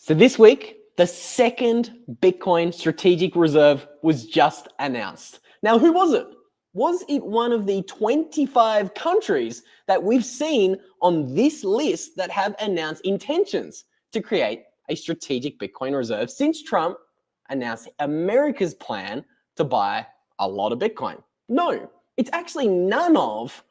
So this week, the second Bitcoin strategic reserve was just announced. Now, who was it? Was it one of the 25 countries that we've seen on this list that have announced intentions to create a strategic Bitcoin reserve since Trump announced America's plan to buy a lot of Bitcoin? No, it's actually none of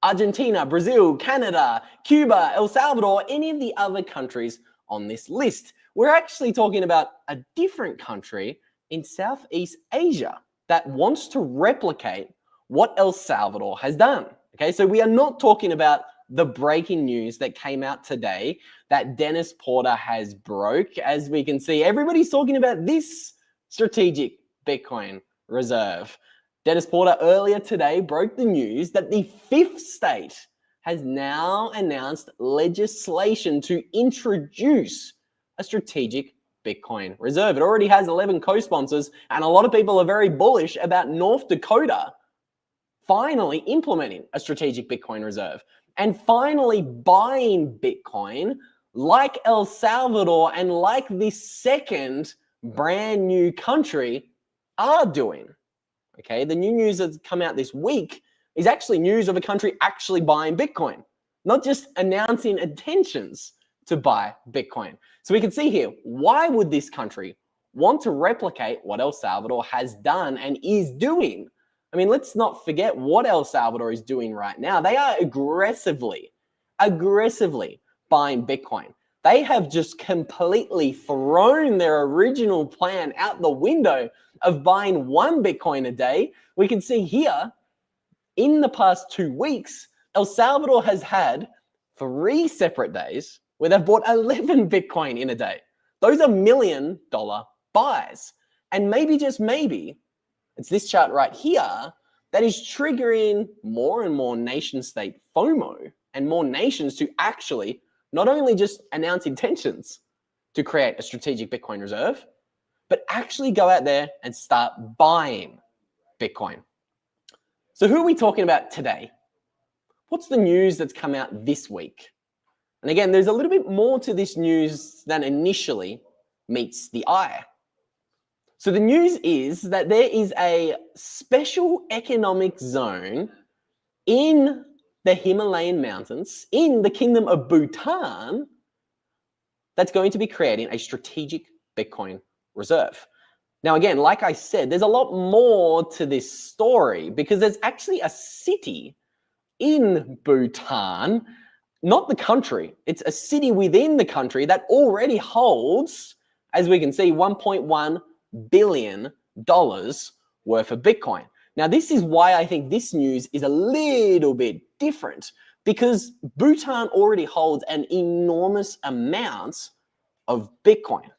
Argentina, Brazil, Canada, Cuba, El Salvador, any of the other countries on this list. We're actually talking about a different country in Southeast Asia that wants to replicate what El Salvador has done. Okay, so we are not talking about the breaking news that came out today that Dennis Porter has broke. As we can see, everybody's talking about this strategic Bitcoin reserve. Dennis Porter earlier today broke the news that the fifth state has now announced legislation to introduce a strategic Bitcoin reserve. It already has 11 co-sponsors, and a lot of people are very bullish about North Dakota finally implementing a strategic Bitcoin reserve and finally buying Bitcoin like El Salvador and like this second brand new country are doing. Okay, the new news that's come out this week is actually news of a country actually buying Bitcoin, not just announcing intentions to buy Bitcoin. So we can see here, why would this country want to replicate what El Salvador has done and is doing? I mean, let's not forget what El Salvador is doing right now. They are aggressively buying Bitcoin. They have just completely thrown their original plan out the window of buying 1 Bitcoin a day. We can see here, in the past 2 weeks, El Salvador has had 3 separate days where they've bought 11 Bitcoin in a day. Those are $1 million buys. And maybe, just maybe, it's this chart right here that is triggering more and more nation state FOMO and more nations to actually not only just announce intentions to create a strategic Bitcoin reserve, but actually go out there and start buying Bitcoin. So who are we talking about today? What's the news that's come out this week? And again, there's a little bit more to this news than initially meets the eye. So the news is that there is a special economic zone in the Himalayan mountains, in the kingdom of Bhutan, that's going to be creating a strategic Bitcoin reserve. Now, again, like I said, there's a lot more to this story because there's actually a city in Bhutan, not the country. It's a city within the country that already holds, as we can see, $1.1 billion worth of Bitcoin. Now, this is why I think this news is a little bit different, because Bhutan already holds an enormous amount of Bitcoin.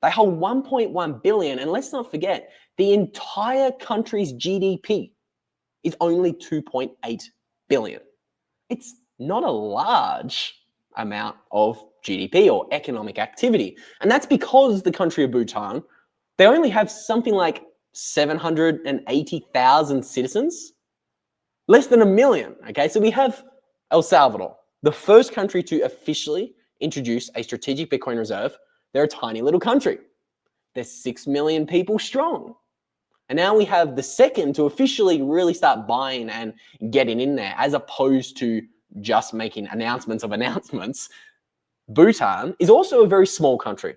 They hold 1.1 billion, and let's not forget, the entire country's GDP is only 2.8 billion. It's not a large amount of GDP or economic activity. And that's because the country of Bhutan, they only have something like 780,000 citizens, less than 1 million. Okay, so we have El Salvador, the first country to officially introduce a strategic Bitcoin reserve. They're a tiny little country. They're 6 million people strong. And now we have the second to officially really start buying and getting in there, as opposed to just making announcements of announcements. Bhutan is also a very small country.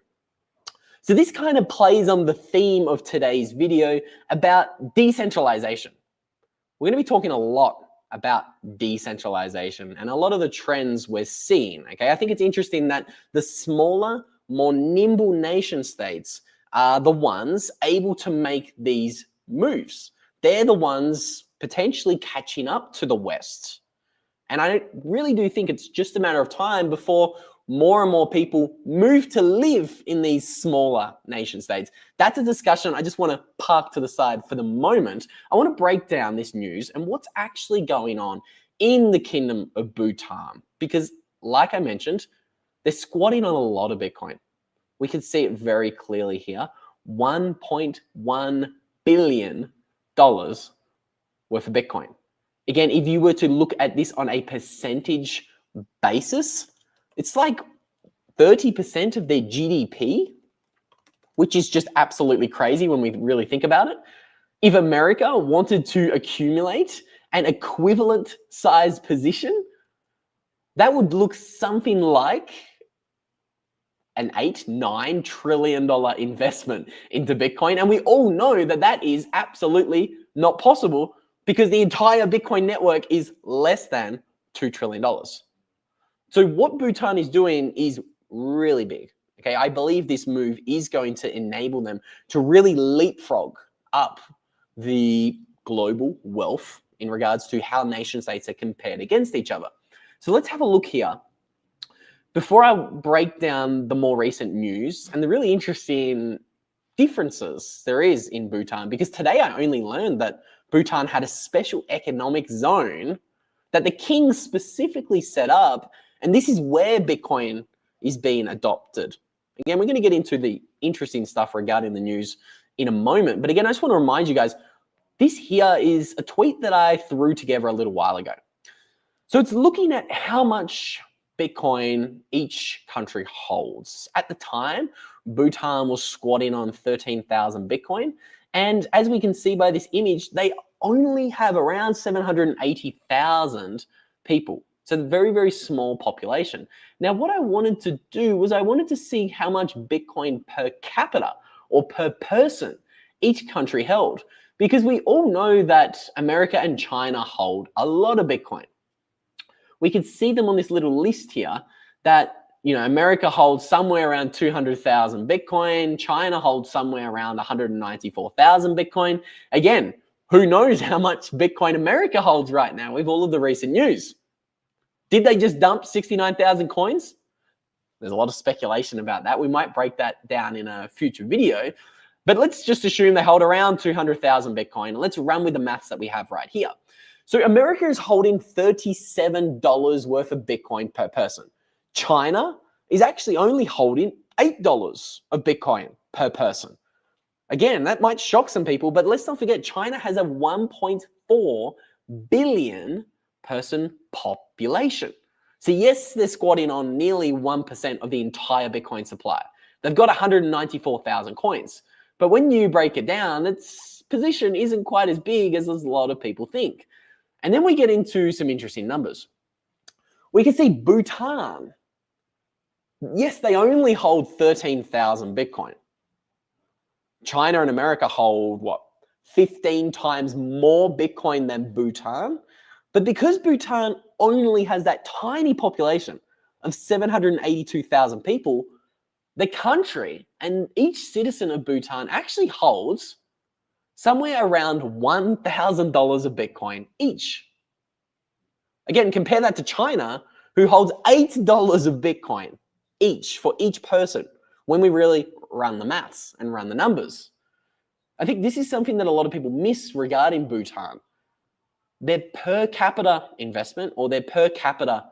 So this kind of plays on the theme of today's video about decentralization. We're going to be talking a lot about decentralization and a lot of the trends we're seeing. Okay, I think it's interesting that the smaller, more nimble nation states are the ones able to make these moves. They're the ones potentially catching up to the West. And I really do think it's just a matter of time before more and more people move to live in these smaller nation states. That's a discussion I just want to park to the side for the moment. I want to break down this news and what's actually going on in the kingdom of Bhutan. Because like I mentioned, they're squatting on a lot of Bitcoin. We can see it very clearly here. $1.1 billion worth of Bitcoin. Again, if you were to look at this on a percentage basis, it's like 30% of their GDP, which is just absolutely crazy when we really think about it. If America wanted to accumulate an equivalent size position, that would look something like an $8-9 trillion investment into Bitcoin. And we all know that that is absolutely not possible because the entire Bitcoin network is less than $2 trillion. So what Bhutan is doing is really big. Okay, I believe this move is going to enable them to really leapfrog up the global wealth in regards to how nation states are compared against each other. So let's have a look here. Before I break down the more recent news and the really interesting differences there is in Bhutan, because today I only learned that Bhutan had a special economic zone that the king specifically set up, and this is where Bitcoin is being adopted. Again, we're going to get into the interesting stuff regarding the news in a moment, but again, I just want to remind you guys, this here is a tweet that I threw together a little while ago. So it's looking at how much Bitcoin each country holds. At the time, Bhutan was squatting on 13,000 Bitcoin. And as we can see by this image, they only have around 780,000 people. So very, very small population. Now, what I wanted to do was I wanted to see how much Bitcoin per capita or per person each country held. Because we all know that America and China hold a lot of Bitcoin. We can see them on this little list here that, America holds somewhere around 200,000 Bitcoin. China holds somewhere around 194,000 Bitcoin. Again, who knows how much Bitcoin America holds right now with all of the recent news? Did they just dump 69,000 coins? There's a lot of speculation about that. We might break that down in a future video. But let's just assume they hold around 200,000 Bitcoin. Let's run with the maths that we have right here. So America is holding $37 worth of Bitcoin per person. China is actually only holding $8 of Bitcoin per person. Again, that might shock some people, but let's not forget China has a 1.4 billion person population. So yes, they're squatting on nearly 1% of the entire Bitcoin supply. They've got 194,000 coins. But when you break it down, its position isn't quite as big as a lot of people think. And then we get into some interesting numbers. We can see Bhutan. Yes, they only hold 13,000 Bitcoin. China and America hold, 15 times more Bitcoin than Bhutan. But because Bhutan only has that tiny population of 782,000 people, the country and each citizen of Bhutan actually holds somewhere around $1,000 of Bitcoin each. Again, compare that to China, who holds $8 of Bitcoin each for each person when we really run the maths and run the numbers. I think this is something that a lot of people miss regarding Bhutan. Their per capita investment or their per capita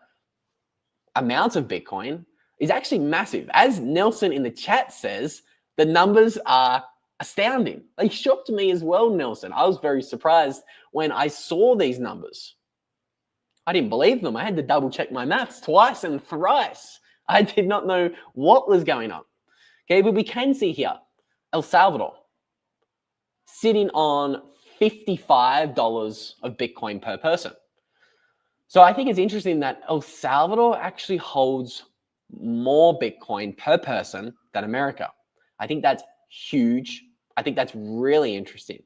amount of Bitcoin is actually massive. As Nelson in the chat says, the numbers are astounding. They shocked me as well, Nelson. I was very surprised when I saw these numbers. I didn't believe them. I had to double check my maths twice and thrice. I did not know what was going on. Okay, but we can see here, El Salvador sitting on $55 of Bitcoin per person. So I think it's interesting that El Salvador actually holds more Bitcoin per person than America. I think that's huge. I think that's really interesting.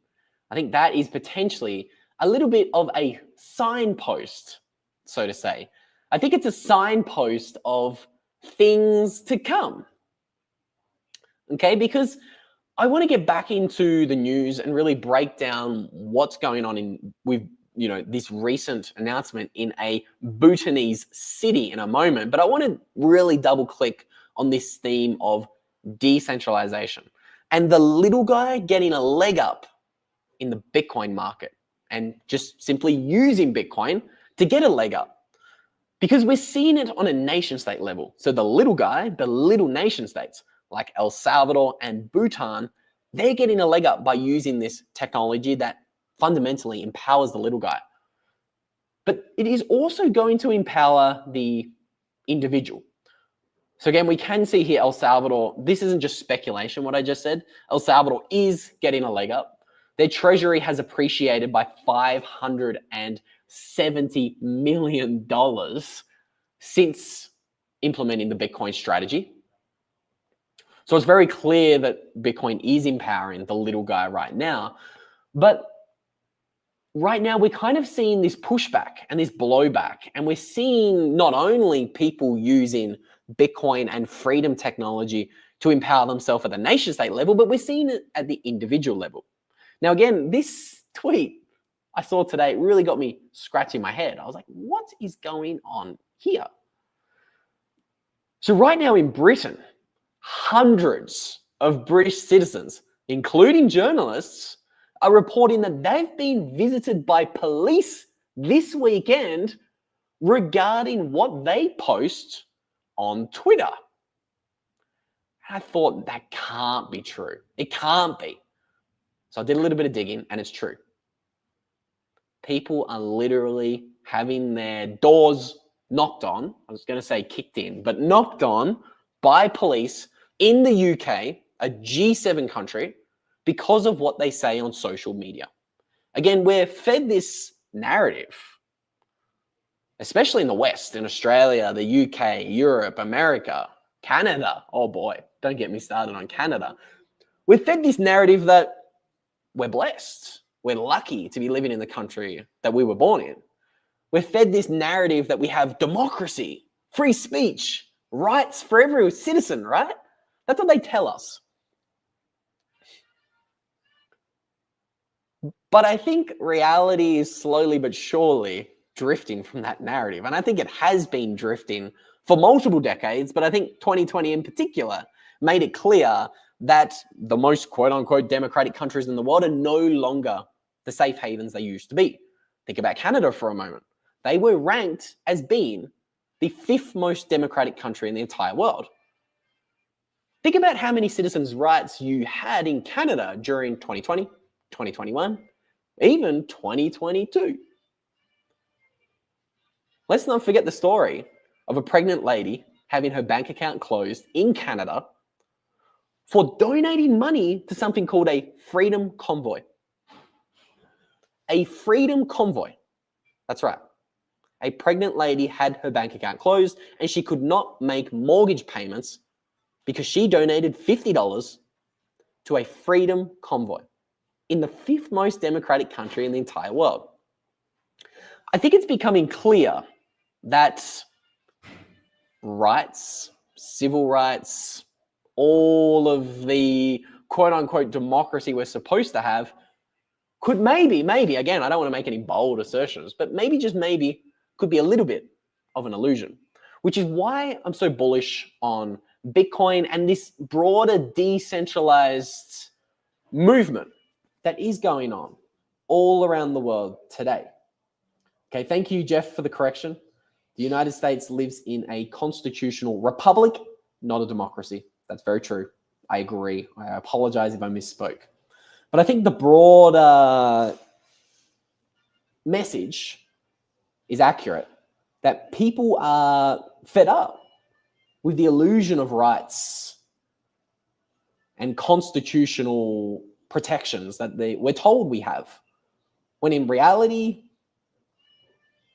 I think that is potentially a little bit of a signpost, so to say. I think it's a signpost of things to come. Okay, because I want to get back into the news and really break down what's going on with this recent announcement in a Bhutanese city in a moment. But I want to really double click on this theme of decentralization and the little guy getting a leg up in the Bitcoin market and just simply using Bitcoin to get a leg up. Because we're seeing it on a nation state level. So the little guy, the little nation states like El Salvador and Bhutan, they're getting a leg up by using this technology that fundamentally empowers the little guy. But it is also going to empower the individual. So again, we can see here El Salvador, this isn't just speculation, what I just said. El Salvador is getting a leg up. Their treasury has appreciated by $570 million since implementing the Bitcoin strategy. So it's very clear that Bitcoin is empowering the little guy right now. But right now, we're kind of seeing this pushback and this blowback. And we're seeing not only people using Bitcoin and freedom technology to empower themselves at the nation state level, but we're seeing it at the individual level. Now, again, this tweet I saw today really got me scratching my head. I was like, what is going on here? So right now in Britain, hundreds of British citizens, including journalists, are reporting that they've been visited by police this weekend regarding what they post on Twitter. I thought that can't be true. It can't be. So I did a little bit of digging and it's true. People are literally having their doors knocked on. I was going to say kicked in, but knocked on by police in the UK, a G7 country, because of what they say on social media. Again, we're fed this narrative, especially in the West, in Australia, the UK, Europe, America, Canada. Oh boy, don't get me started on Canada. We're fed this narrative that we're blessed. We're lucky to be living in the country that we were born in. We're fed this narrative that we have democracy, free speech, rights for every citizen, right? That's what they tell us. But I think reality is slowly but surely drifting from that narrative. And I think it has been drifting for multiple decades, but I think 2020 in particular made it clear that the most quote unquote democratic countries in the world are no longer the safe havens they used to be. Think about Canada for a moment. They were ranked as being the 5th most democratic country in the entire world. Think about how many citizens' rights you had in Canada during 2020, 2021, even 2022. Let's not forget the story of a pregnant lady having her bank account closed in Canada for donating money to something called a freedom convoy. A freedom convoy. That's right. A pregnant lady had her bank account closed and she could not make mortgage payments because she donated $50 to a freedom convoy in the 5th most democratic country in the entire world. I think it's becoming clear that rights, civil rights, all of the quote unquote democracy we're supposed to have could maybe, again, I don't want to make any bold assertions, but maybe, just maybe, could be a little bit of an illusion, which is why I'm so bullish on Bitcoin and this broader decentralized movement that is going on all around the world today. Okay, thank you, Jeff, for the correction. The United States lives in a constitutional republic, not a democracy. That's very true. I agree. I apologize if I misspoke. But I think the broader message is accurate, that people are fed up with the illusion of rights and constitutional protections that we're told we have, when in reality,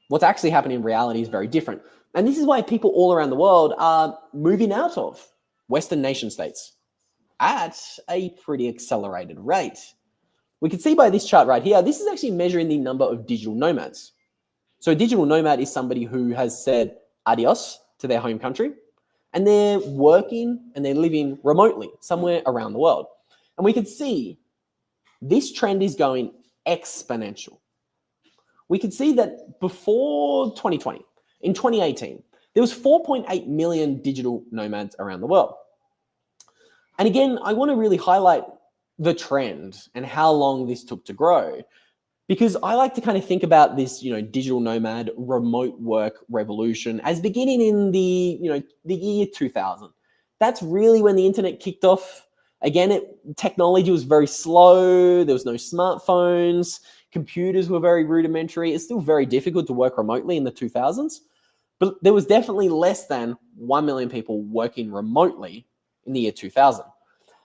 what's actually happening in reality is very different. And this is why people all around the world are moving out of Western nation states at a pretty accelerated rate. We can see by this chart right here, this is actually measuring the number of digital nomads. So a digital nomad is somebody who has said adios to their home country and they're working and they're living remotely somewhere around the world. And we can see this trend is going exponential. We can see that before 2020, in 2018, there was 4.8 million digital nomads around the world. And again, I want to really highlight the trend and how long this took to grow, because I like to kind of think about this, digital nomad remote work revolution as beginning in the year 2000. That's really when the internet kicked off. Again, technology was very slow. There was no smartphones. Computers were very rudimentary. It's still very difficult to work remotely in the 2000s, but there was definitely less than 1 million people working remotely in the year 2000.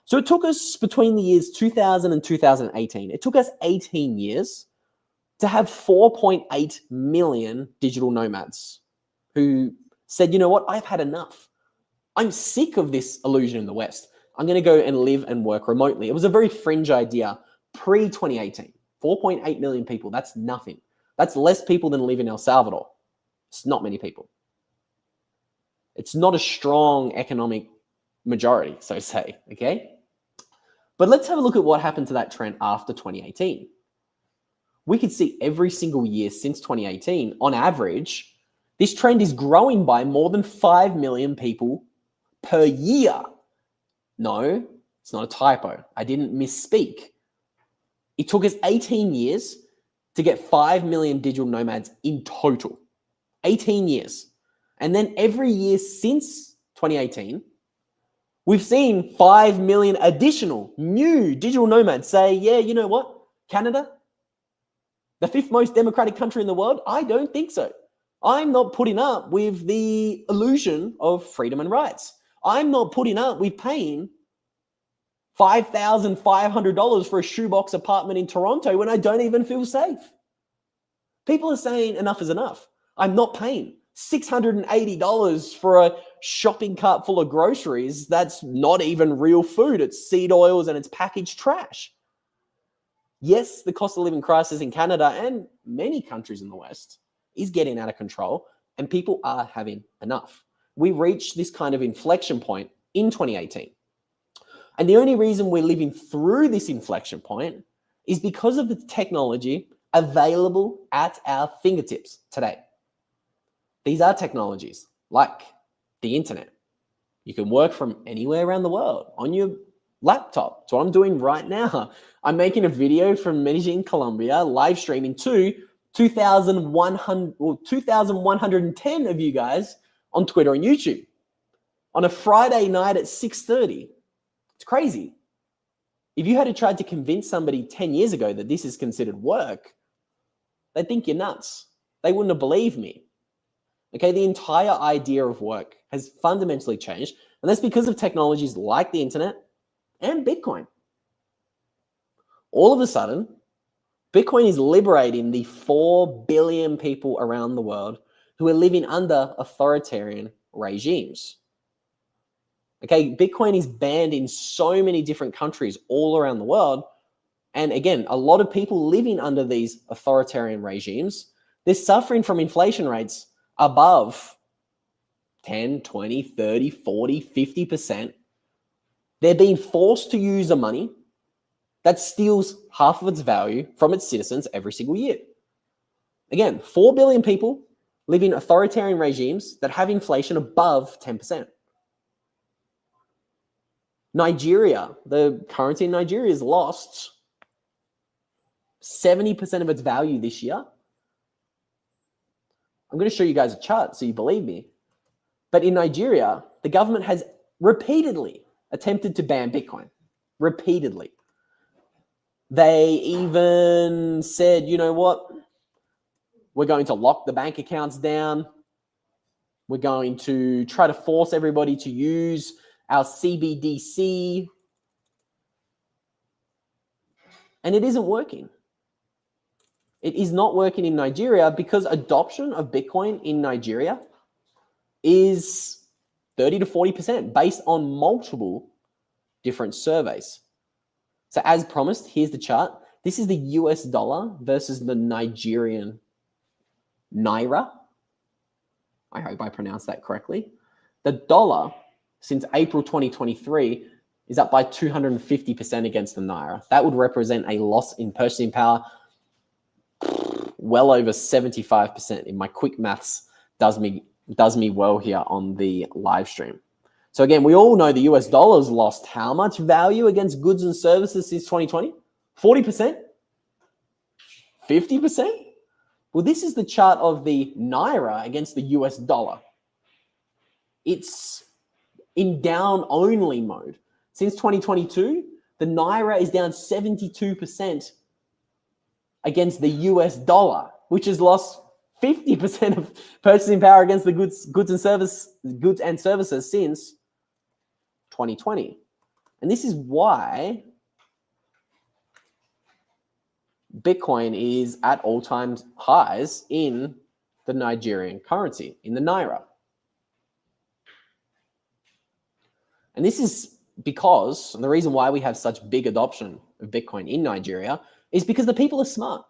So it took us between the years 2000 and 2018, it took us 18 years to have 4.8 million digital nomads who said, you know what, I've had enough. I'm sick of this illusion in the West. I'm going to go and live and work remotely. It was a very fringe idea pre-2018. 4.8 million people, that's nothing. That's less people than live in El Salvador. It's not many people. It's not a strong economic majority, so to say, okay? But let's have a look at what happened to that trend after 2018. We could see every single year since 2018, on average, this trend is growing by more than 5 million people per year. No, it's not a typo. I didn't misspeak. It took us 18 years to get 5 million digital nomads in total. 18 years. And then every year since 2018, we've seen 5 million additional new digital nomads say, yeah, you know what? Canada, the 5th most democratic country in the world? I don't think so. I'm not putting up with the illusion of freedom and rights. I'm not putting up with paying $5,500 for a shoebox apartment in Toronto when I don't even feel safe. People are saying enough is enough. I'm not paying $680 for a shopping cart full of groceries that's not even real food. It's seed oils and it's packaged trash. Yes, the cost of living crisis in Canada and many countries in the West is getting out of control, and people are having enough. We reached this kind of inflection point in 2018. And the only reason we're living through this inflection point is because of the technology available at our fingertips today. These are technologies like the internet. You can work from anywhere around the world on your laptop. It's what I'm doing right now. I'm making a video from Medellin, Colombia, live streaming to 2,110 of you guys on Twitter and YouTube on a Friday night at 6:30. It's crazy. If you had tried to convince somebody 10 years ago that this is considered work, they'd think you're nuts. They wouldn't have believed me. Okay, the entire idea of work has fundamentally changed, and that's because of technologies like the internet and Bitcoin. All of a sudden, Bitcoin is liberating the 4 billion people around the world who are living under authoritarian regimes. Okay, Bitcoin is banned in so many different countries all around the world. And again, a lot of people living under these authoritarian regimes, they're suffering from inflation rates above 10, 20, 30, 40, 50%. They're being forced to use a money that steals half of its value from its citizens every single year. Again, 4 billion people live in authoritarian regimes that have inflation above 10%. Nigeria, the currency in Nigeria has lost 70% of its value this year. I'm going to show you guys a chart so you believe me. But in Nigeria, the government has repeatedly attempted to ban Bitcoin. Repeatedly. They even said, you know what? We're going to lock the bank accounts down. We're going to try to force everybody to use our CBDC. And it isn't working. It is not working in Nigeria because adoption of Bitcoin in Nigeria is 30 to 40% based on multiple different surveys. So as promised, here's the chart. This is the US dollar versus the Nigerian naira. I hope I pronounced that correctly. The dollar since April 2023 is up by 250% against the naira. That would represent a loss in purchasing power well over 75%. In my quick maths does me well here on the live stream. So again, we all know the US dollar's lost how much value against goods and services since 2020? 40%? 50%? Well, this is the chart of the naira against the US dollar. It's in down-only mode. Since 2022, the naira is down 72% against the US dollar, which has lost 50% of purchasing power against the goods and services since 2020. And this is why Bitcoin is at all-time highs in the Nigerian currency, in the Naira. And this is because, and the reason why we have such big adoption of Bitcoin in Nigeria is because the people are smart.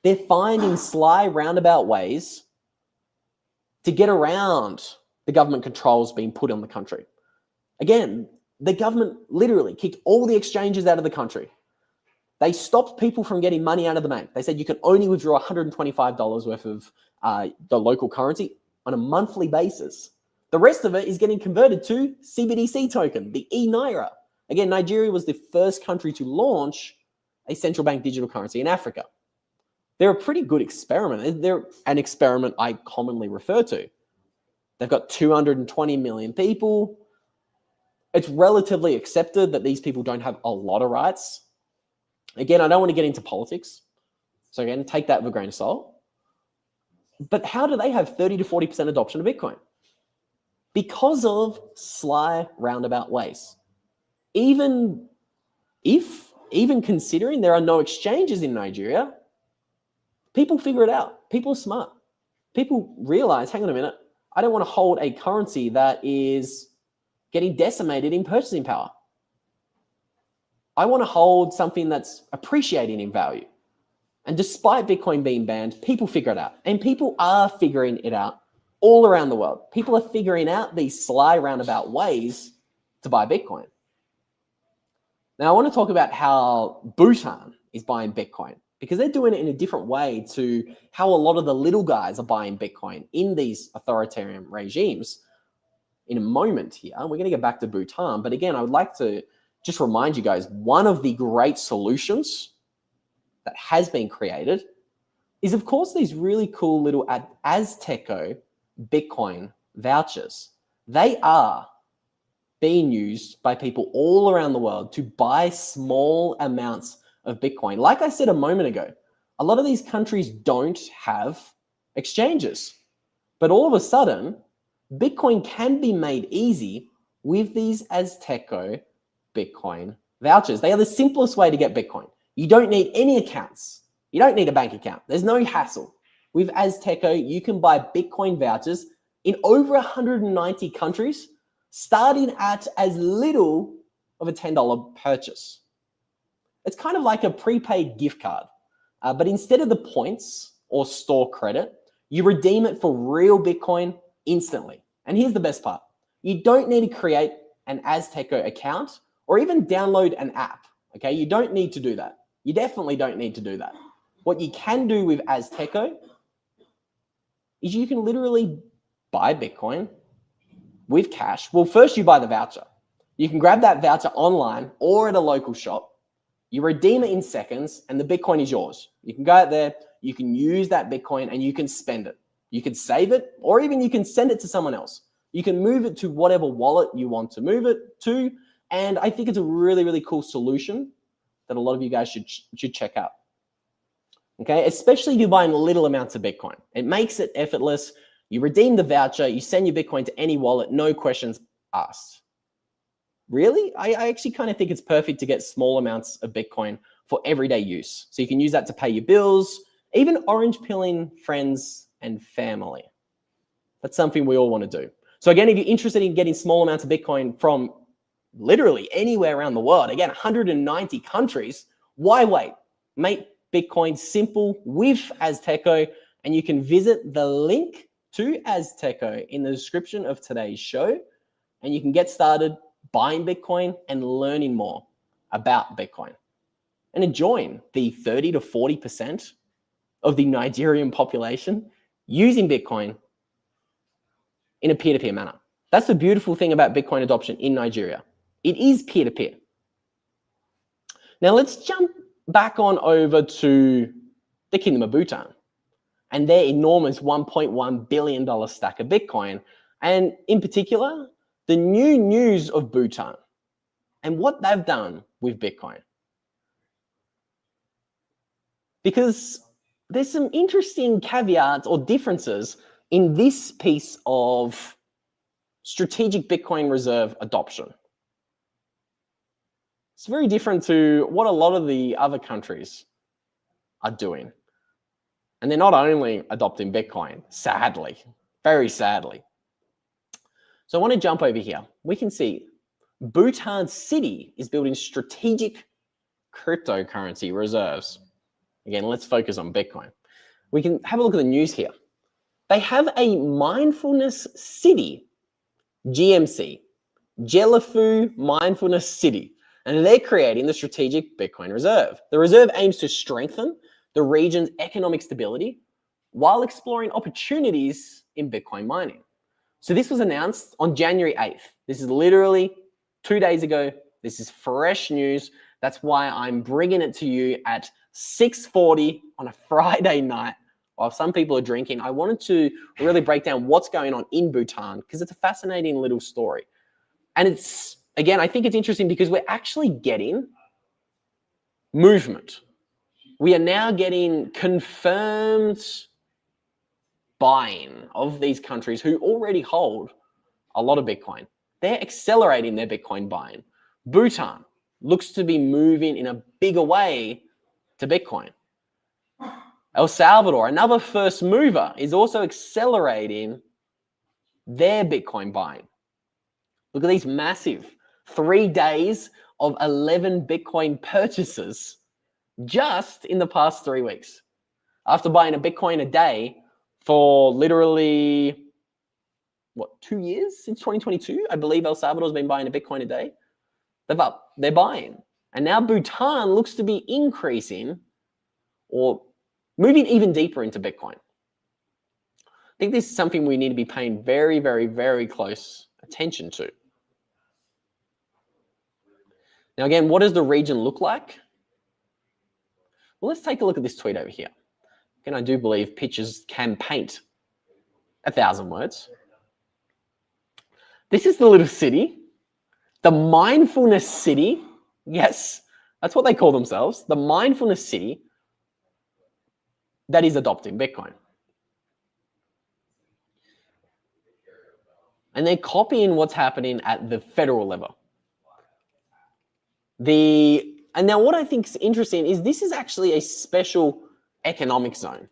They're finding sly, roundabout ways to get around the government controls being put on the country. Again, the government literally kicked all the exchanges out of the country. They stopped people from getting money out of the bank. They said you can only withdraw $125 worth of the local currency on a monthly basis. The rest of it is getting converted to CBDC token, the e-Naira. Again, Nigeria was the first country to launch a central bank digital currency in Africa. They're a pretty good experiment. They're an experiment I commonly refer to. They've got 220 million people. It's relatively accepted that these people don't have a lot of rights. Again, I don't want to get into politics. So again, take that with a grain of salt. But how do they have 30 to 40% adoption of Bitcoin? Because of sly, roundabout ways. Even considering there are no exchanges in Nigeria, people figure it out. People are smart. People realize, hang on a minute, I don't want to hold a currency that is getting decimated in purchasing power. I want to hold something that's appreciating in value. And despite Bitcoin being banned, people figure it out. And people are figuring it out all around the world. People are figuring out these sly, roundabout ways to buy Bitcoin. Now, I want to talk about how Bhutan is buying Bitcoin, because they're doing it in a different way to how a lot of the little guys are buying Bitcoin in these authoritarian regimes. In a moment here, we're going to get back to Bhutan. But again, I would like to just remind you guys, one of the great solutions that has been created is, of course, these really cool little Azteco Bitcoin vouchers. They are being used by people all around the world to buy small amounts of Bitcoin. Like I said a moment ago, a lot of these countries don't have exchanges, but all of a sudden, Bitcoin can be made easy with these Azteco Bitcoin vouchers. They are the simplest way to get Bitcoin. You don't need any accounts. You don't need a bank account. There's no hassle. With Azteco, you can buy Bitcoin vouchers in over 190 countries, starting at as little of a $10 purchase. It's kind of like a prepaid gift card, but instead of the points or store credit, you redeem it for real Bitcoin instantly. And here's the best part. You don't need to create an Azteco account or even download an app, okay? You don't need to do that. You definitely don't need to do that. What you can do with Azteco is you can literally buy Bitcoin with cash. Well, first you buy the voucher. You can grab that voucher online or at a local shop. You redeem it in seconds and the Bitcoin is yours. You can go out there, you can use that Bitcoin and you can spend it. You can save it, or even you can send it to someone else. You can move it to whatever wallet you want to move it to. And I think it's a really, really cool solution that a lot of you guys should check out. Okay, especially if you're buying little amounts of Bitcoin. It makes it effortless. You redeem the voucher, you send your Bitcoin to any wallet, no questions asked. Really? I actually kind of think it's perfect to get small amounts of Bitcoin for everyday use. So you can use that to pay your bills, even orange pilling friends and family. That's something we all want to do. So again, if you're interested in getting small amounts of Bitcoin from literally anywhere around the world, again, 190 countries, why wait? Make Bitcoin simple with Azteco, and you can visit the link to Azteco in the description of today's show, and you can get started buying Bitcoin and learning more about Bitcoin and enjoying the 30 to 40% of the Nigerian population using Bitcoin in a peer-to-peer manner. That's the beautiful thing about Bitcoin adoption in Nigeria. It is peer-to-peer. Now let's jump back on over to the Kingdom of Bhutan and their enormous $1.1 billion stack of Bitcoin. And in particular, the new news of Bhutan and what they've done with Bitcoin. Because there's some interesting caveats or differences in this piece of strategic Bitcoin reserve adoption. It's very different to what a lot of the other countries are doing. And they're not only adopting Bitcoin, sadly, very sadly. So I want to jump over here. We can see Bhutan City is building strategic cryptocurrency reserves. Again, let's focus on Bitcoin. We can have a look at the news here. They have a mindfulness city, GMC, Jelifu Mindfulness City, and they're creating the strategic Bitcoin reserve. The reserve aims to strengthen the region's economic stability while exploring opportunities in Bitcoin mining. So this was announced on January 8th. This is literally 2 days ago. This is fresh news. That's why I'm bringing it to you at 6:40 on a Friday night while some people are drinking. I wanted to really break down what's going on in Bhutan because it's a fascinating little story. And it's, again, I think it's interesting because we're actually getting movement. We are now getting confirmed buying of these countries who already hold a lot of Bitcoin. They're accelerating their Bitcoin buying. Bhutan looks to be moving in a bigger way to Bitcoin. El Salvador, another first mover, is also accelerating their Bitcoin buying. Look at these massive 3 days of 11 Bitcoin purchases just in the past 3 weeks. After buying a Bitcoin a day for literally, 2 years since 2022? I believe El Salvador's been buying a Bitcoin a day. They're buying. And now Bhutan looks to be increasing or moving even deeper into Bitcoin. I think this is something we need to be paying very, very, very close attention to. Now, again, what does the region look like? Well, let's take a look at this tweet over here. Again, I do believe pictures can paint 1,000 words. This is the little city, the mindfulness city. Yes, that's what they call themselves, the mindfulness city that is adopting Bitcoin. And they're copying what's happening at the federal level. And now what I think is interesting is this is actually a special economic zone.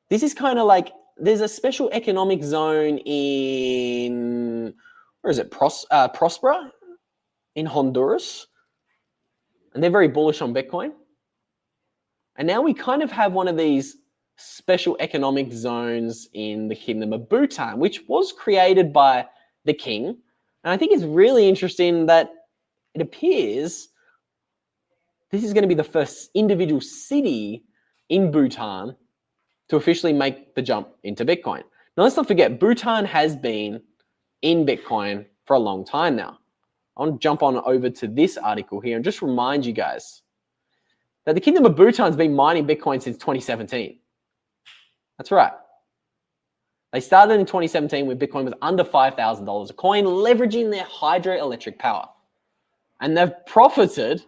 This is kind of like, there's a special economic zone in, where is it, Prospera in Honduras. And they're very bullish on Bitcoin. And now we kind of have one of these special economic zones in the Kingdom of Bhutan, which was created by the king. And I think it's really interesting that it appears this is going to be the first individual city in Bhutan to officially make the jump into Bitcoin. Now, let's not forget, Bhutan has been in Bitcoin for a long time now. I want to jump on over to this article here and just remind you guys that the Kingdom of Bhutan's been mining Bitcoin since 2017. That's right. They started in 2017 when Bitcoin was under $5,000 a coin, leveraging their hydroelectric power. And they've profited,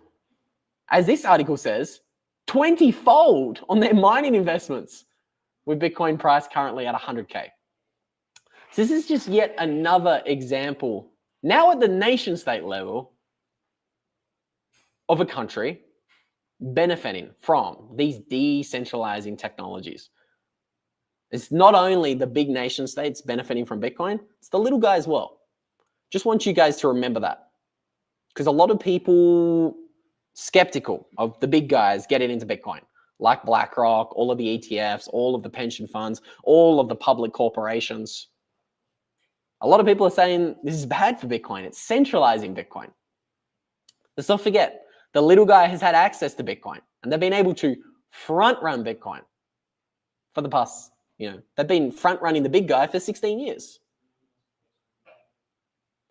as this article says, 20-fold on their mining investments, with Bitcoin price currently at 100K. So this is just yet another example, now at the nation state level, of a country benefiting from these decentralizing technologies. It's not only the big nation states benefiting from Bitcoin, it's the little guy as well. Just want you guys to remember that, because a lot of people skeptical of the big guys getting into Bitcoin, like BlackRock, all of the ETFs, all of the pension funds, all of the public corporations. A lot of people are saying this is bad for Bitcoin. It's centralizing Bitcoin. Let's not forget, the little guy has had access to Bitcoin, and they've been able to front run Bitcoin for the past, they've been front running the big guy for 16 years.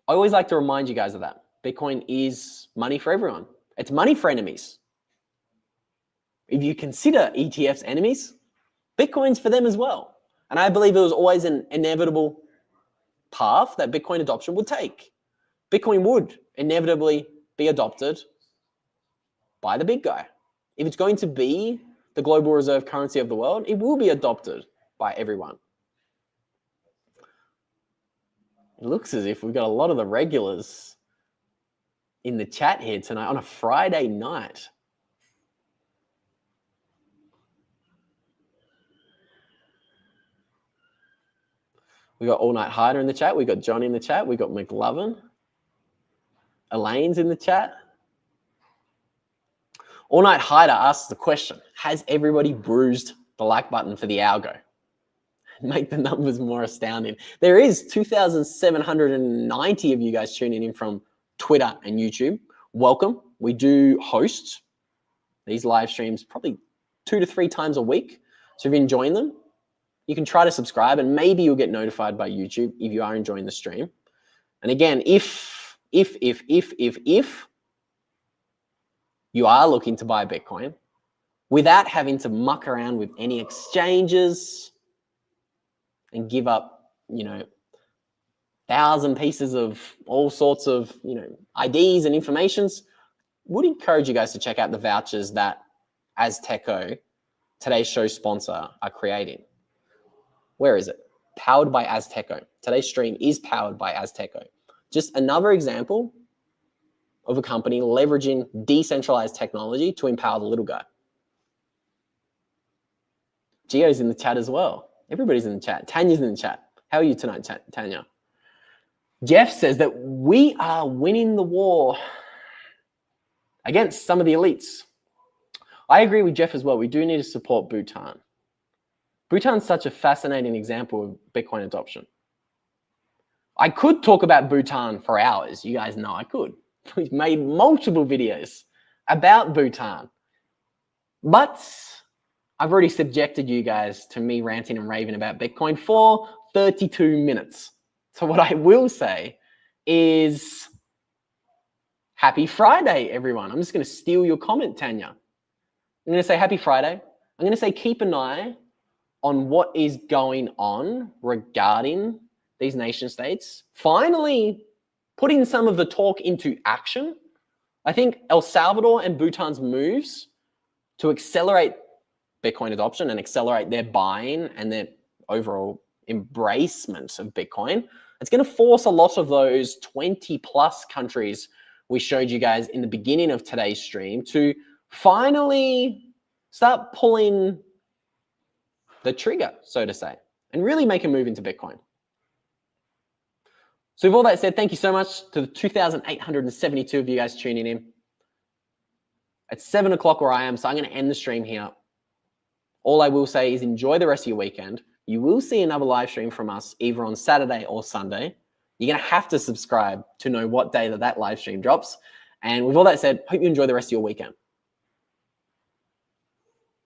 I always like to remind you guys of that. Bitcoin is money for everyone. It's money for enemies. If you consider ETFs enemies, Bitcoin's for them as well. And I believe it was always an inevitable path that Bitcoin adoption would take. Bitcoin would inevitably be adopted by the big guy. If it's going to be the global reserve currency of the world, it will be adopted by everyone. It looks as if we've got a lot of the regulars in the chat here tonight on a Friday night. We got All Night Hider in the chat. We got John in the chat. We got McLovin. Elaine's in the chat. All Night Hider asks the question, has everybody bruised the like button for the algo? Make the numbers more astounding. There is 2,790 of you guys tuning in from Twitter and YouTube. Welcome. We do host these live streams probably 2 to 3 times a week. So if you're enjoying them, you can try to subscribe and maybe you'll get notified by YouTube if you are enjoying the stream. And again, if you are looking to buy Bitcoin without having to muck around with any exchanges and give up, 1,000 pieces of all sorts of, IDs and informations, would encourage you guys to check out the vouchers that Azteco, today's show sponsor, are creating. Where is it? Powered by Azteco. Today's stream is powered by Azteco. Just another example of a company leveraging decentralized technology to empower the little guy. Gio's in the chat as well. Everybody's in the chat. Tanya's in the chat. How are you tonight, Tanya? Jeff says that we are winning the war against some of the elites. I agree with Jeff as well. We do need to support Bhutan. Bhutan's such a fascinating example of Bitcoin adoption. I could talk about Bhutan for hours. You guys know I could. We've made multiple videos about Bhutan. But I've already subjected you guys to me ranting and raving about Bitcoin for 32 minutes. So what I will say is happy Friday, everyone. I'm just going to steal your comment, Tanya. I'm going to say happy Friday. I'm going to say keep an eye on what is going on regarding these nation states finally putting some of the talk into action. I think El Salvador and Bhutan's moves to accelerate Bitcoin adoption and accelerate their buying and their overall embracement of Bitcoin, it's going to force a lot of those 20 plus countries we showed you guys in the beginning of today's stream to finally start pulling the trigger, so to say, and really make a move into Bitcoin. So with all that said, thank you so much to the 2,872 of you guys tuning in. It's 7 o'clock where I am, so I'm going to end the stream here. All I will say is enjoy the rest of your weekend. You will see another live stream from us either on Saturday or Sunday. You're going to have to subscribe to know what day that live stream drops. And with all that said, hope you enjoy the rest of your weekend.